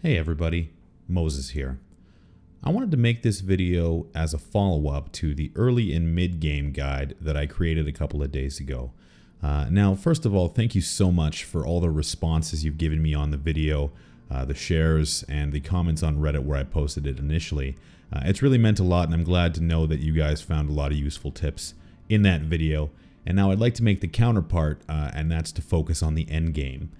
Hey everybody, Moses here. I wanted to make this video as a follow-up to the early and mid-game guide that I created a couple of days ago. Now, first of all, thank you so much for all the responses you've given me on the video, the shares, and the comments on Reddit where I posted it initially. It's really meant a lot, and I'm glad to know that you guys found a lot of useful tips in that video. And now I'd like to make the counterpart, and that's to focus on the end game.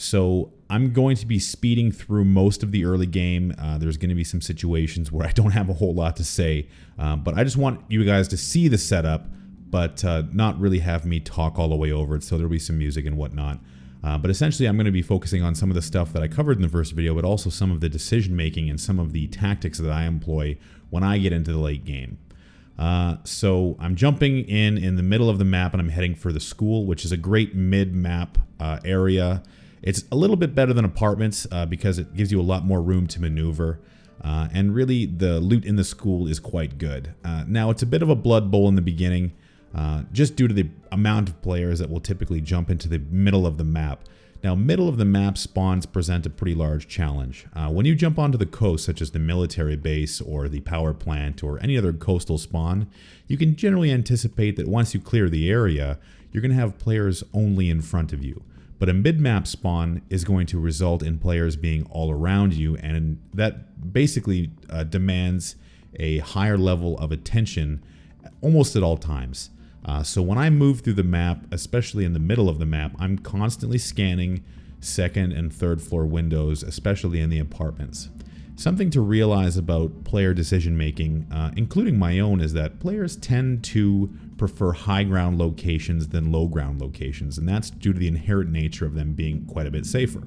So I'm going to be speeding through most of the early game. There's going to be some situations where I don't have a whole lot to say, but I just want you guys to see the setup, but not really have me talk all the way over it, so there'll be some music and whatnot. But essentially I'm going to be focusing on some of the stuff that I covered in the first video, but also some of the decision making and some of the tactics that I employ when I get into the late game. So I'm jumping in the middle of the map and I'm heading for the school, which is a great mid-map area. It's a little bit better than apartments because it gives you a lot more room to maneuver. And really, the loot in the school is quite good. Now, it's a bit of a blood bowl in the beginning, just due to the amount of players that will typically jump into the middle of the map. Now, middle of the map spawns present a pretty large challenge. When you jump onto the coast, such as the military base or the power plant or any other coastal spawn, you can generally anticipate that once you clear the area, you're going to have players only in front of you. But a mid-map spawn is going to result in players being all around you, and that basically demands a higher level of attention almost at all times. So when I move through the map, especially in the middle of the map, I'm constantly scanning second and third floor windows, especially in the apartments. Something to realize about player decision making, including my own, is that players tend to prefer high ground locations than low ground locations, and that's due to the inherent nature of them being quite a bit safer.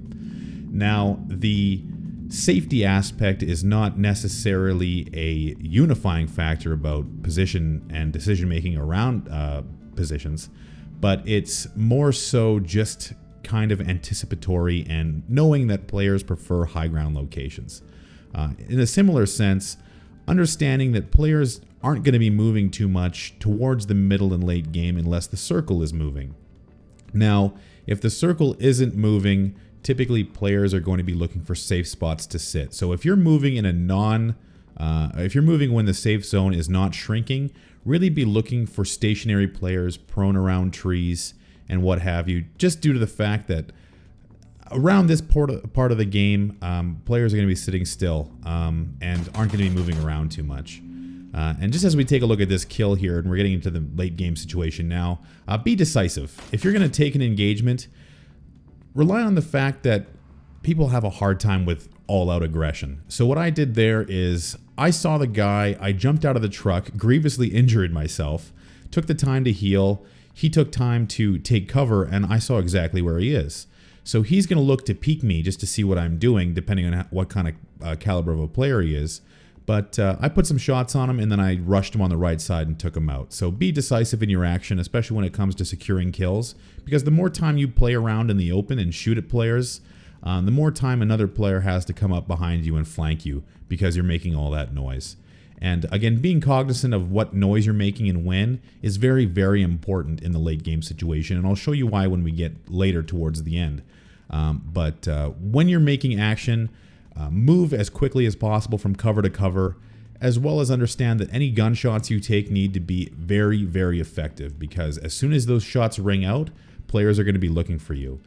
Now, the safety aspect is not necessarily a unifying factor about position and decision making around positions, but it's more so just kind of anticipatory and knowing that players prefer high ground locations. In a similar sense, understanding that players aren't going to be moving too much towards the middle and late game unless the circle is moving. Now, if the circle isn't moving, typically players are going to be looking for safe spots to sit. So if you're moving in a if you're moving when the safe zone is not shrinking, really be looking for stationary players prone around trees and what have you, just due to the fact that around this part of the game, players are going to be sitting still and aren't going to be moving around too much. And just as we take a look at this kill here, and we're getting into the late game situation now, be decisive. If you're going to take an engagement, rely on the fact that people have a hard time with all-out aggression. So what I did there is I saw the guy, I jumped out of the truck, grievously injured myself, took the time to heal, he took time to take cover, and I saw exactly where he is. So he's going to look to peek me just to see what I'm doing, depending on what kind of caliber of a player he is. But I put some shots on him, and then I rushed him on the right side and took him out. So be decisive in your action, especially when it comes to securing kills, because the more time you play around in the open and shoot at players, the more time another player has to come up behind you and flank you because you're making all that noise. And again, being cognizant of what noise you're making and when is very, very important in the late game situation, and I'll show you why when we get later towards the end. But when you're making action, move as quickly as possible from cover to cover, as well as understand that any gunshots you take need to be very, very effective, because as soon as those shots ring out, players are going to be looking for you.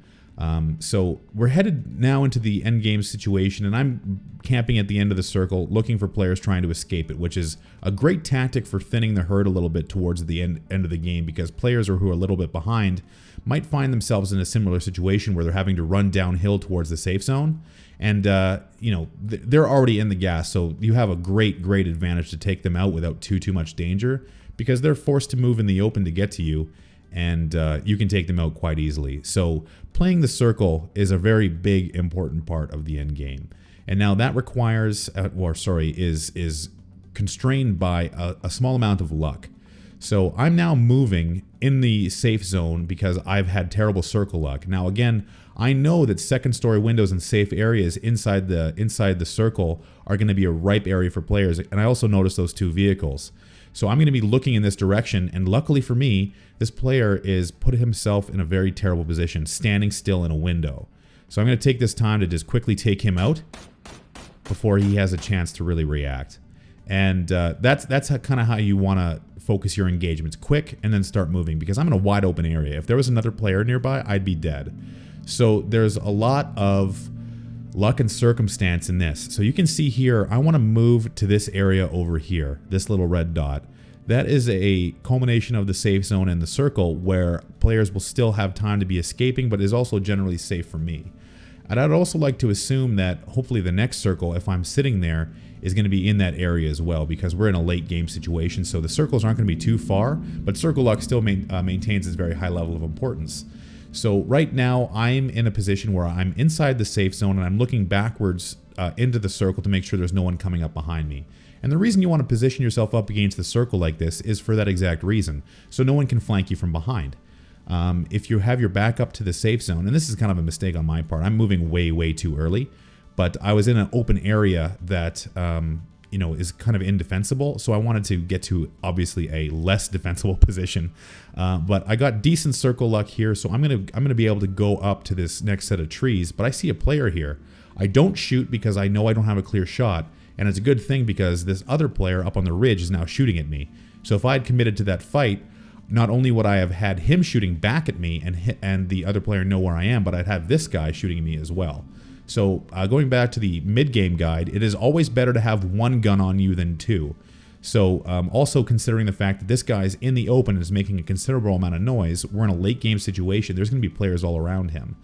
So we're headed now into the end game situation, and I'm camping at the end of the circle looking for players trying to escape it, which is a great tactic for thinning the herd a little bit towards the end of the game, because players who are a little bit behind might find themselves in a similar situation where they're having to run downhill towards the safe zone, and they're already in the gas, so you have a great advantage to take them out without too much danger, because they're forced to move in the open to get to you, and you can take them out quite easily. So playing the circle is a very big, important part of the end game. And now that requires, is constrained by a small amount of luck. So I'm now moving in the safe zone because I've had terrible circle luck. Now again, I know that second story windows and safe areas inside the circle are going to be a ripe area for players. And I also noticed those two vehicles. So I'm going to be looking in this direction, and luckily for me, this player is put himself in a very terrible position, standing still in a window. So I'm going to take this time to just quickly take him out. before he has a chance to really react. And that's kind of how you want to focus your engagements. Quick, and then start moving, because I'm in a wide open area. If there was another player nearby, I'd be dead. So there's a lot of luck and circumstance in this. So you can see here, I want to move to this area over here, this little red dot. That is a culmination of the safe zone and the circle, where players will still have time to be escaping, but is also generally safe for me. And I'd also like to assume that hopefully the next circle, if I'm sitting there, is going to be in that area as well, because we're in a late game situation, so the circles aren't going to be too far, but circle luck still maintains its very high level of importance. So right now I'm in a position where I'm inside the safe zone and I'm looking backwards into the circle to make sure there's no one coming up behind me. And the reason you want to position yourself up against the circle like this is for that exact reason, so no one can flank you from behind. If you have your back up to the safe zone, and this is kind of a mistake on my part, I'm moving way too early, but I was in an open area that you know, is kind of indefensible, so I wanted to get to obviously a less defensible position. But I got decent circle luck here, so I'm gonna be able to go up to this next set of trees. But I see a player here. I don't shoot because I know I don't have a clear shot, and it's a good thing because this other player up on the ridge is now shooting at me. So if I had committed to that fight, not only would I have had him shooting back at me and the other player know where I am, but I'd have this guy shooting at me as well. So going back to the mid-game guide, it is always better to have one gun on you than two. So also considering the fact that this guy's in the open and is making a considerable amount of noise, we're in a late game situation, there's going to be players all around him.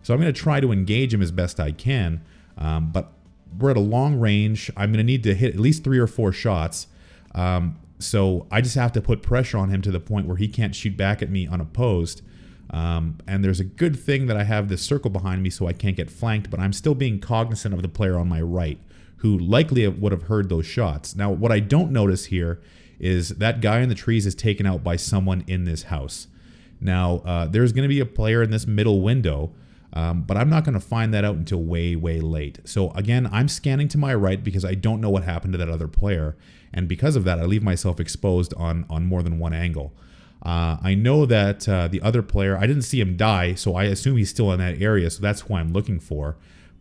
So I'm going to try to engage him as best I can, but we're at a long range. I'm going to need to hit at least 3 or 4 shots. So I just have to put pressure on him to the point where he can't shoot back at me unopposed. And there's a good thing that I have this circle behind me so I can't get flanked, but I'm still being cognizant of the player on my right, who likely would have heard those shots. Now, what I don't notice here is that guy in the trees is taken out by someone in this house. Now, there's going to be a player in this middle window, but I'm not going to find that out until way late. So again, I'm scanning to my right because I don't know what happened to that other player, and because of that, I leave myself exposed on more than one angle. I know that the other player, I didn't see him die, so I assume he's still in that area, so that's who I'm looking for.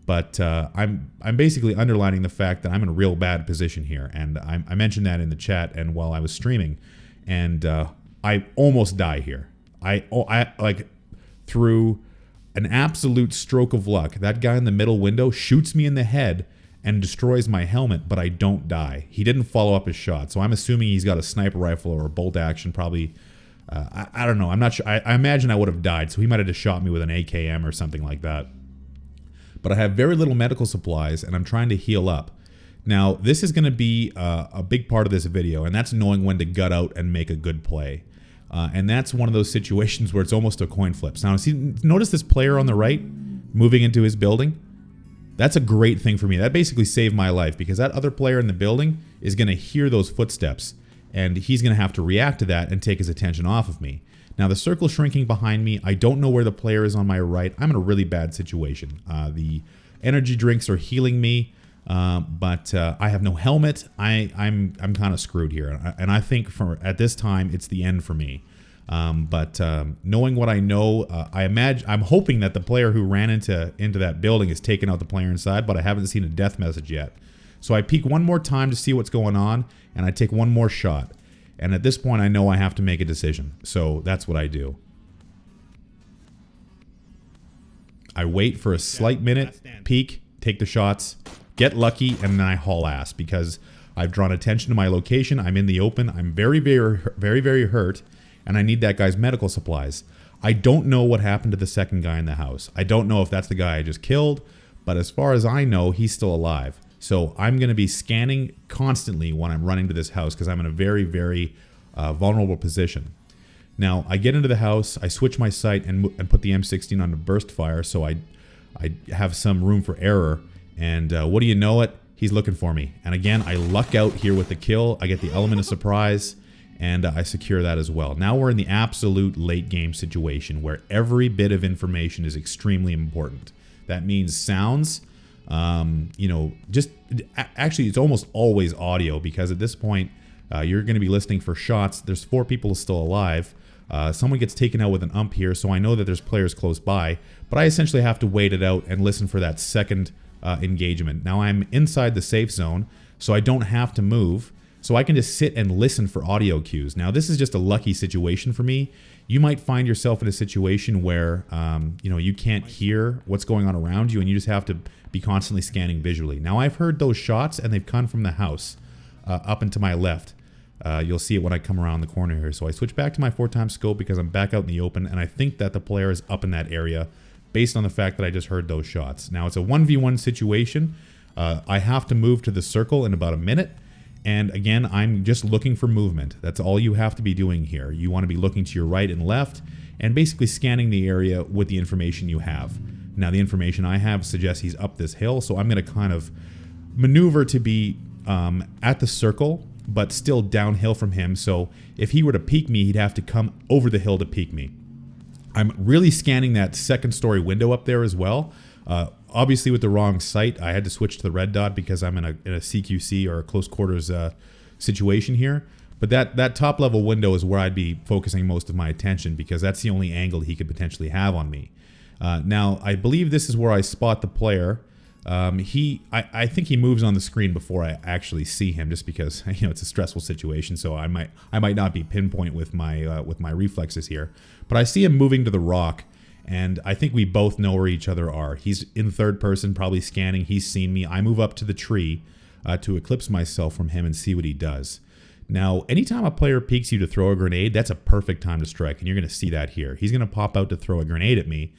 But I'm basically underlining the fact that I'm in a real bad position here, and I mentioned that in the chat and while I was streaming, and I almost die here. I like, through an absolute stroke of luck, that guy in the middle window shoots me in the head and destroys my helmet, but I don't die. He didn't follow up his shot, so I'm assuming he's got a sniper rifle or a bolt action, probably. I don't know. I'm not sure. I imagine I would have died, so he might have just shot me with an AKM or something like that. But I have very little medical supplies, and I'm trying to heal up. Now, this is going to be a big part of this video, and that's knowing when to gut out and make a good play. And that's one of those situations where it's almost a coin flip. Now, notice this player on the right moving into his building? That's a great thing for me. That basically saved my life, because that other player in the building is going to hear those footsteps, and he's going to have to react to that and take his attention off of me. Now, the circle's shrinking behind me. I don't know where the player is on my right. I'm in a really bad situation. The energy drinks are healing me, but I have no helmet. I'm kind of screwed here, and I think at this time it's the end for me. But knowing what I know, I'm hoping that the player who ran into that building has taken out the player inside, but I haven't seen a death message yet. So I peek one more time to see what's going on, and I take one more shot. And at this point, I know I have to make a decision. So that's what I do. I wait for a slight minute, peek, take the shots, get lucky, and then I haul ass, because I've drawn attention to my location. I'm in the open. I'm very hurt, and I need that guy's medical supplies. I don't know what happened to the second guy in the house. I don't know if that's the guy I just killed, but as far as I know, he's still alive. So I'm going to be scanning constantly when I'm running to this house, because I'm in a very vulnerable position. Now, I get into the house, I switch my sight and put the M16 on the burst fire, so I have some room for error. And what do you know it? He's looking for me. And again, I luck out here with the kill. I get the element of surprise, and I secure that as well. Now we're in the absolute late game situation where every bit of information is extremely important. That means sounds. You know, actually it's almost always audio, because at this point you're going to be listening for shots. There's 4 people still alive. Someone gets taken out with an ump here, so I know that there's players close by, but I essentially have to wait it out and listen for that second engagement. Now I'm inside the safe zone, so I don't have to move. So I can just sit and listen for audio cues. Now this is just a lucky situation for me. You might find yourself in a situation where you can't hear what's going on around you, and you just have to be constantly scanning visually. Now I've heard those shots, and they've come from the house up and to my left. You'll see it when I come around the corner here. So I switch back to my 4x scope because I'm back out in the open, and I think that the player is up in that area based on the fact that I just heard those shots. Now it's a 1v1 situation. I have to move to the circle in about a minute. And again, I'm just looking for movement. That's all you have to be doing here. You want to be looking to your right and left and basically scanning the area with the information you have. Now, the information I have suggests he's up this hill, so I'm going to kind of maneuver to be at the circle, but still downhill from him. So if he were to peek me, he'd have to come over the hill to peek me. I'm really scanning that second story window up there as well. Obviously with the wrong sight, I had to switch to the red dot because I'm in a CQC or a close quarters situation here. But that top level window is where I'd be focusing most of my attention because that's the only angle he could potentially have on me. Now, I believe this is where I spot the player. I think he moves on the screen before I actually see him, just because it's a stressful situation. So I might not be pinpoint with my reflexes here. But I see him moving to the rock. And I think we both know where each other are. He's in third person, probably scanning. He's seen me. I move up to the tree to eclipse myself from him and see what he does. Now, anytime a player peeks you to throw a grenade, that's a perfect time to strike. And you're going to see that here. He's going to pop out to throw a grenade at me.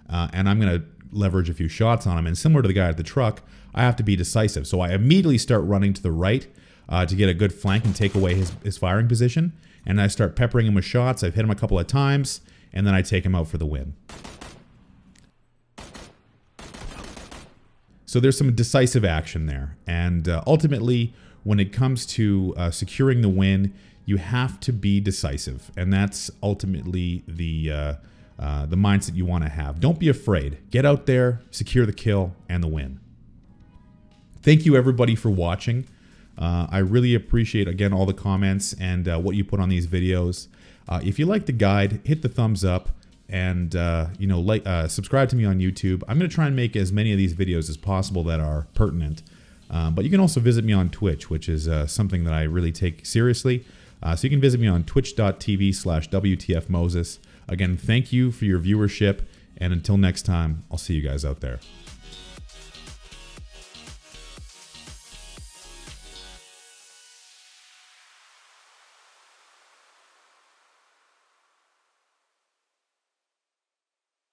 And I'm going to leverage a few shots on him. And similar to the guy at the truck, I have to be decisive. So I immediately start running to the right to get a good flank and take away his firing position. And I start peppering him with shots. I've hit him a couple of times. And then I take him out for the win. So there's some decisive action there. And ultimately, when it comes to securing the win, you have to be decisive. And that's ultimately the mindset you want to have. Don't be afraid. Get out there, secure the kill, and the win. Thank you, everybody, for watching. I really appreciate, again, all the comments and what you put on these videos. If you like the guide, hit the thumbs up and subscribe to me on YouTube. I'm going to try and make as many of these videos as possible that are pertinent. But you can also visit me on Twitch, which is something that I really take seriously. So you can visit me on twitch.tv/wtfmoses. Again, thank you for your viewership, and until next time, I'll see you guys out there.